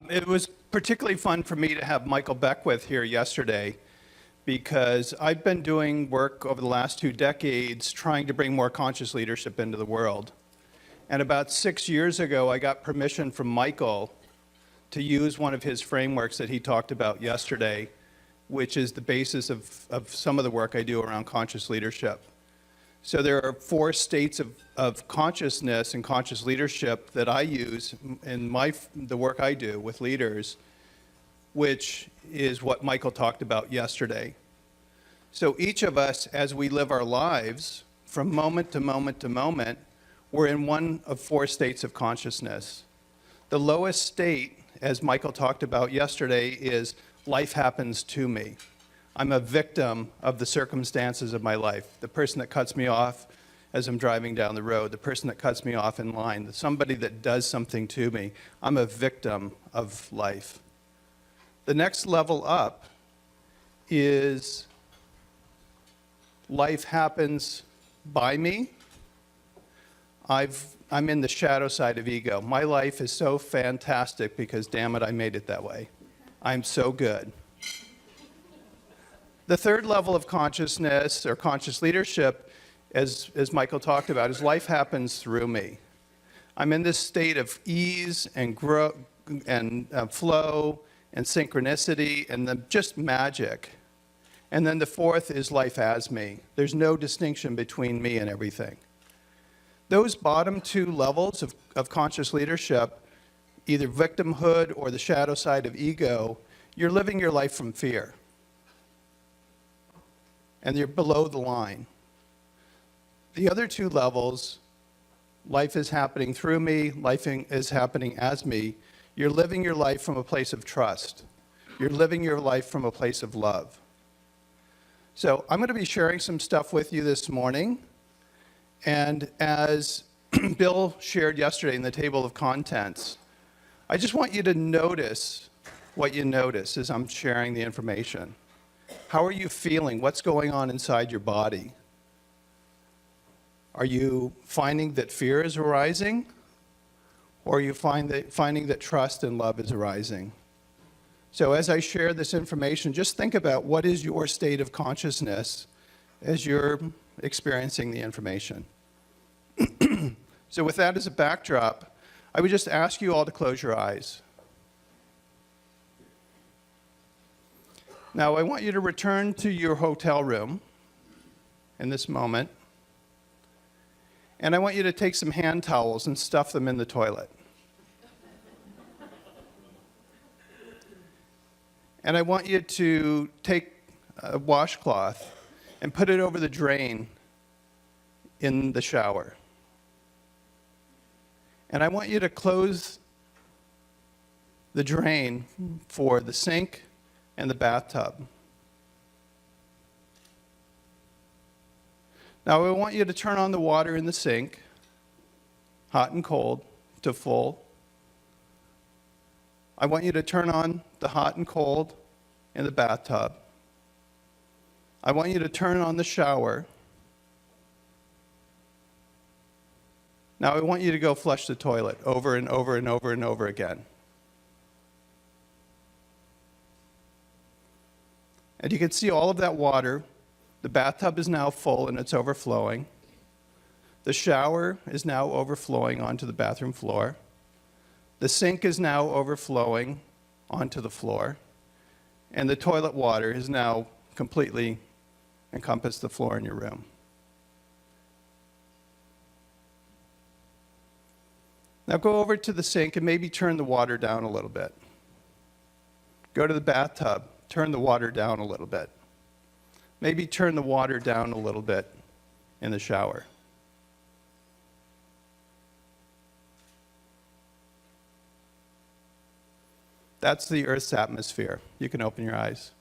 It was particularly fun for me to have Michael Beckwith here yesterday because I've been doing work over the last 2 decades trying to bring more conscious leadership into the world. And about 6 years ago, I got permission from Michael to use one of his frameworks that he talked about yesterday, which is the basis of some of the work I do around conscious leadership. So there are 4 states of consciousness and conscious leadership that I use in the work I do with leaders, which is what Michael talked about yesterday. So each of us, as we live our lives, from moment to moment to moment, we're in one of 4 states of consciousness. The lowest state, as Michael talked about yesterday, is life happens to me. I'm a victim of the circumstances of my life. The person that cuts me off as I'm driving down the road, the person that cuts me off in line, somebody that does something to me. I'm a victim of life. The next level up is life happens by me. I'm in the shadow side of ego. My life is so fantastic because, damn it, I made it that way. I'm so good. The third level of consciousness or conscious leadership, as Michael talked about, is life happens through me. I'm in this state of ease and growth and flow and synchronicity and just magic. And then the fourth is life as me. There's no distinction between me and everything. Those bottom 2 levels of conscious leadership, either victimhood or the shadow side of ego, you're living your life from fear. And you're below the line. The other 2 levels, life is happening through me, life is happening as me. You're living your life from a place of trust. You're living your life from a place of love. So I'm going to be sharing some stuff with you this morning. And as Bill shared yesterday in the table of contents, I just want you to notice what you notice as I'm sharing the information. How are you feeling? What's going on inside your body? Are you finding that fear is arising? Or are you finding that trust and love is arising? So as I share this information, just think about what is your state of consciousness as you're experiencing the information. So with that as a backdrop, I would just ask you all to close your eyes. Now, I want you to return to your hotel room in this moment, and I want you to take some hand towels and stuff them in the toilet. And I want you to take a washcloth and put it over the drain in the shower. And I want you to close the drain for the sink and the bathtub. Now I want you to turn on the water in the sink, hot and cold, to full. I want you to turn on the hot and cold in the bathtub. I want you to turn on the shower. Now I want you to go flush the toilet over and over and over and over again. And you can see all of that water. The bathtub is now full and it's overflowing. The shower is now overflowing onto the bathroom floor. The sink is now overflowing onto the floor. And the toilet water has now completely encompassed the floor in your room. Now go over to the sink and maybe turn the water down a little bit. Go to the bathtub. Turn the water down a little bit. Maybe turn the water down a little bit in the shower. That's the Earth's atmosphere. You can open your eyes.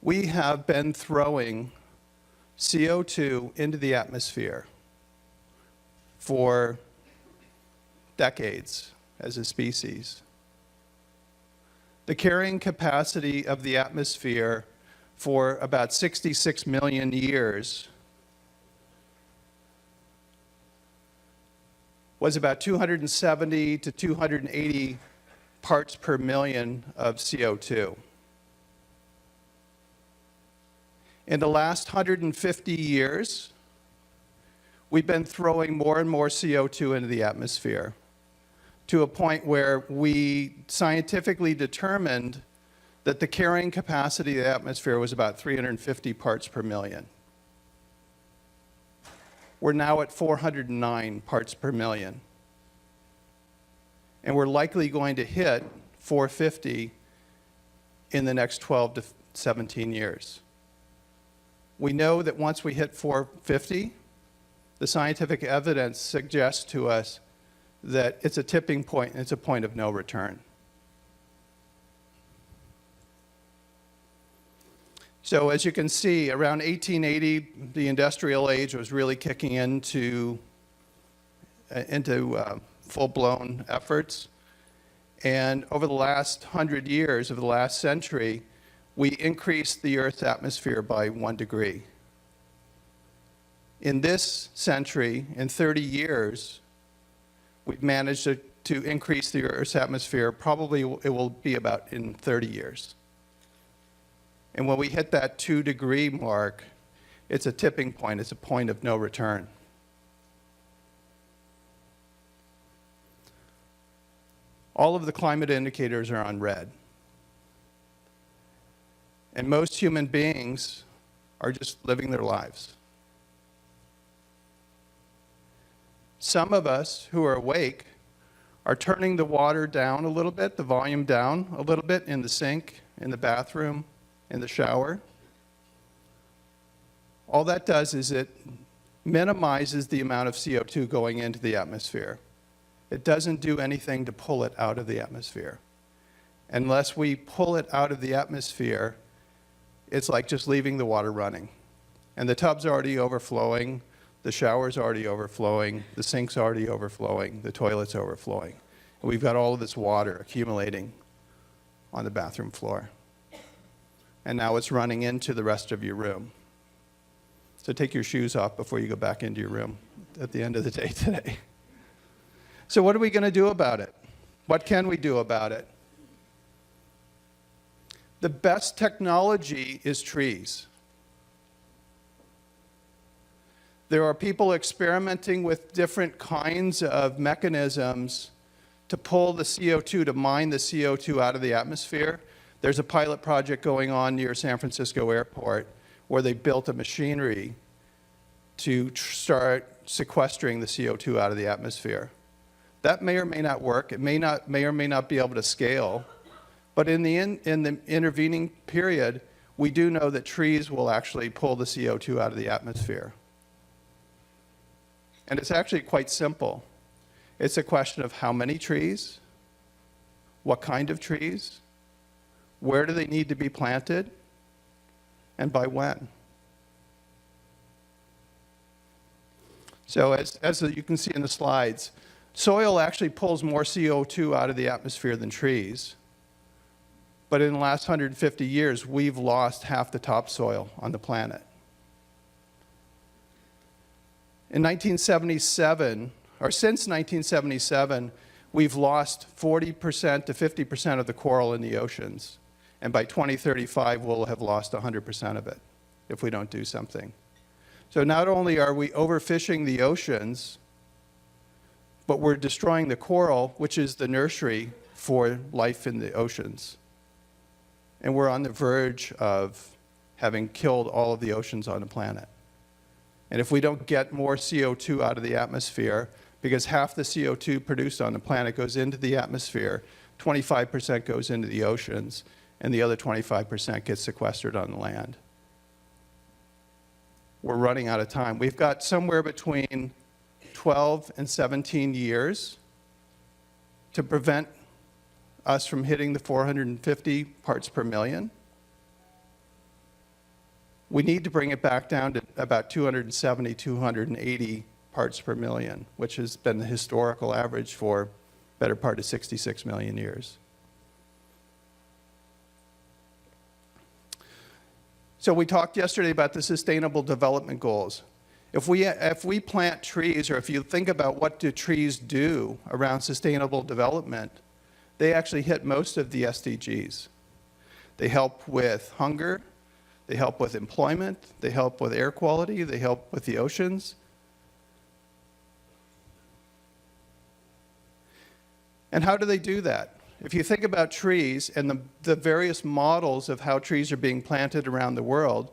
We have been throwing CO2 into the atmosphere for decades as a species. The carrying capacity of the atmosphere for about 66 million years was about 270 to 280 parts per million of CO2. In the last 150 years, we've been throwing more and more CO2 into the atmosphere to a point where we scientifically determined that the carrying capacity of the atmosphere was about 350 parts per million. We're now at 409 parts per million. And we're likely going to hit 450 in the next 12 to 17 years. We know that once we hit 450, the scientific evidence suggests to us that it's a tipping point and it's a point of no return. So as you can see, around 1880, the industrial age was really kicking into full-blown efforts. And over the last 100 years, over the last century, we increased the Earth's atmosphere by 1 degree. In this century, in 30 years, we've managed to increase the Earth's atmosphere. Probably it will be about in 30 years. And when we hit that 2-degree mark, it's a tipping point. It's a point of no return. All of the climate indicators are on red. And most human beings are just living their lives. Some of us who are awake are turning the water down a little bit, the volume down a little bit in the sink, in the bathroom, in the shower. All that does is it minimizes the amount of CO2 going into the atmosphere. It doesn't do anything to pull it out of the atmosphere. Unless we pull it out of the atmosphere, it's like just leaving the water running. And the tub's already overflowing, the shower's already overflowing, the sink's already overflowing, the toilet's overflowing. And we've got all of this water accumulating on the bathroom floor. And now it's running into the rest of your room. So take your shoes off before you go back into your room at the end of the day today. So what are we going to do about it? What can we do about it? The best technology is trees. There are people experimenting with different kinds of mechanisms to pull the CO2, to mine the CO2 out of the atmosphere. There's a pilot project going on near San Francisco Airport where they built a machinery to start sequestering the CO2 out of the atmosphere. That may or may not work. It may or may not be able to scale. But in the intervening period, we do know that trees will actually pull the CO2 out of the atmosphere. And it's actually quite simple. It's a question of how many trees, what kind of trees, where do they need to be planted, and by when. So as you can see in the slides, soil actually pulls more CO2 out of the atmosphere than trees. But in the last 150 years, we've lost half the topsoil on the planet. In 1977, or since 1977, we've lost 40% to 50% of the coral in the oceans. And by 2035, we'll have lost 100% of it if we don't do something. So not only are we overfishing the oceans, but we're destroying the coral, which is the nursery for life in the oceans. And we're on the verge of having killed all of the oceans on the planet. And if we don't get more CO2 out of the atmosphere, because half the CO2 produced on the planet goes into the atmosphere, 25% goes into the oceans, and the other 25% gets sequestered on the land. We're running out of time. We've got somewhere between 12 and 17 years to prevent us from hitting the 450 parts per million. We need to bring it back down to about 270, 280 parts per million, which has been the historical average for the better part of 66 million years. So we talked yesterday about the Sustainable Development Goals. If we plant trees, or if you think about what do trees do around sustainable development, they actually hit most of the SDGs. They help with hunger, they help with employment, they help with air quality, they help with the oceans. And how do they do that? If you think about trees and the various models of how trees are being planted around the world,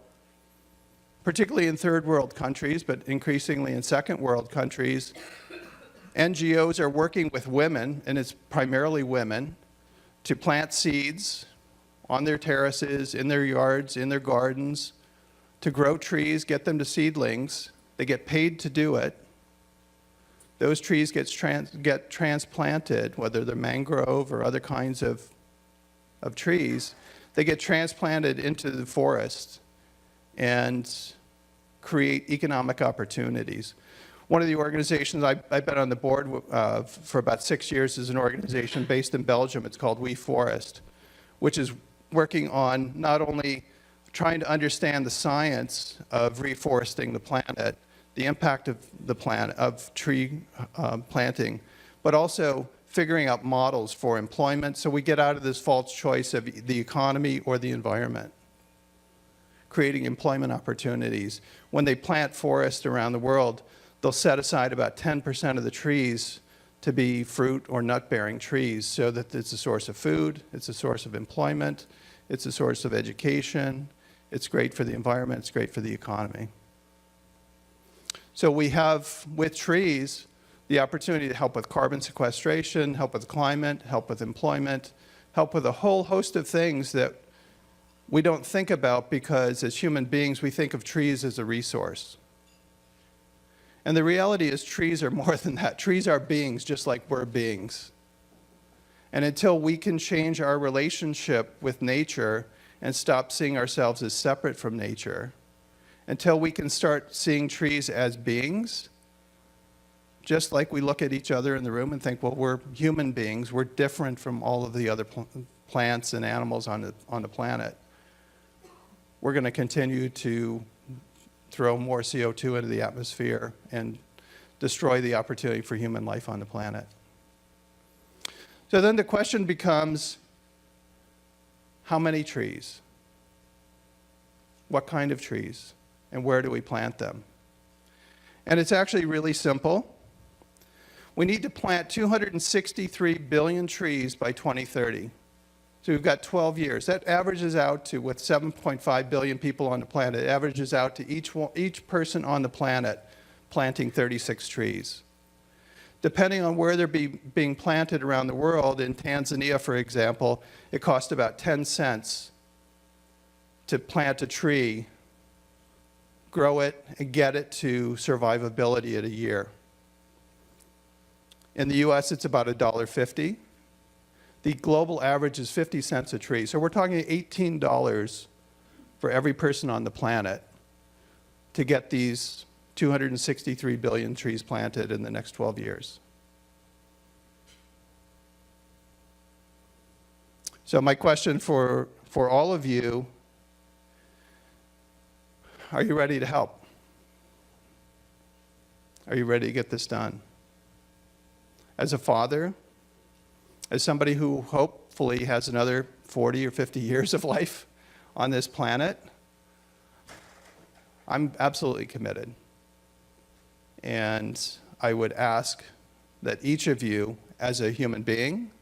particularly in third world countries, but increasingly in second world countries, NGOs are working with women, and it's primarily women, to plant seeds on their terraces, in their yards, in their gardens, to grow trees, get them to seedlings. They get paid to do it. Those trees get transplanted, whether they're mangrove or other kinds of trees. They get transplanted into the forest and create economic opportunities. One of the organizations I've been on the board for about 6 years is an organization based in Belgium. It's called We Forest, which is working on not only trying to understand the science of reforesting the planet, the impact of the planet, of tree planting, but also figuring out models for employment so we get out of this false choice of the economy or the environment, creating employment opportunities. When they plant forests around the world, they'll set aside about 10% of the trees to be fruit or nut-bearing trees so that it's a source of food, it's a source of employment, it's a source of education, it's great for the environment, it's great for the economy. So we have, with trees, the opportunity to help with carbon sequestration, help with climate, help with employment, help with a whole host of things that we don't think about because as human beings, we think of trees as a resource. And the reality is trees are more than that. Trees are beings just like we're beings. And until we can change our relationship with nature and stop seeing ourselves as separate from nature, until we can start seeing trees as beings, just like we look at each other in the room and think, well, we're human beings, we're different from all of the other plants and animals on the planet. We're going to continue to throw more CO2 into the atmosphere and destroy the opportunity for human life on the planet. So then the question becomes, how many trees? What kind of trees? And where do we plant them? And it's actually really simple. We need to plant 263 billion trees by 2030. So we've got 12 years. That averages out to, with 7.5 billion people on the planet, it averages out to each person on the planet planting 36 trees. Depending on where they're being planted around the world, in Tanzania, for example, it costs about 10 cents to plant a tree, grow it, and get it to survivability at a year. In the US, it's about $1.50. The global average is 50 cents a tree. So we're talking $18 for every person on the planet to get these 263 billion trees planted in the next 12 years. So my question for all of you, are you ready to help? Are you ready to get this done? As a father, as somebody who hopefully has another 40 or 50 years of life on this planet, I'm absolutely committed. And I would ask that each of you, as a human being,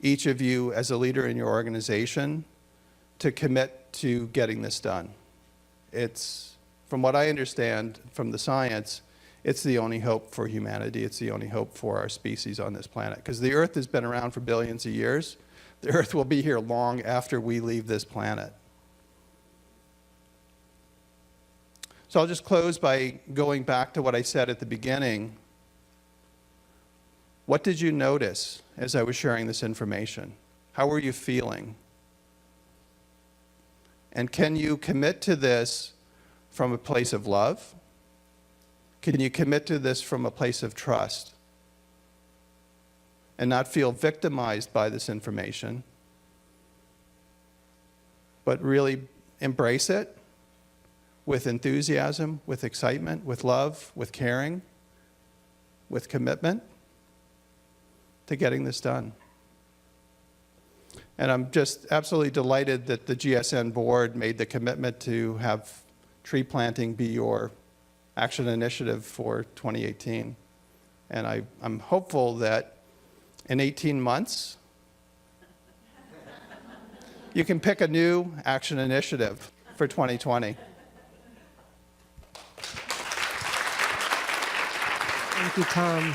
each of you as a leader in your organization, to commit to getting this done. It's, from what I understand from the science, it's the only hope for humanity. It's the only hope for our species on this planet. Because the Earth has been around for billions of years. The Earth will be here long after we leave this planet. So I'll just close by going back to what I said at the beginning. What did you notice as I was sharing this information? How were you feeling? And can you commit to this from a place of love? Can you commit to this from a place of trust and not feel victimized by this information, but really embrace it, with enthusiasm, with excitement, with love, with caring, with commitment to getting this done. And I'm just absolutely delighted that the GSN board made the commitment to have tree planting be your action initiative for 2018. And I'm hopeful that in 18 months, you can pick a new action initiative for 2020. Thank you, Tom.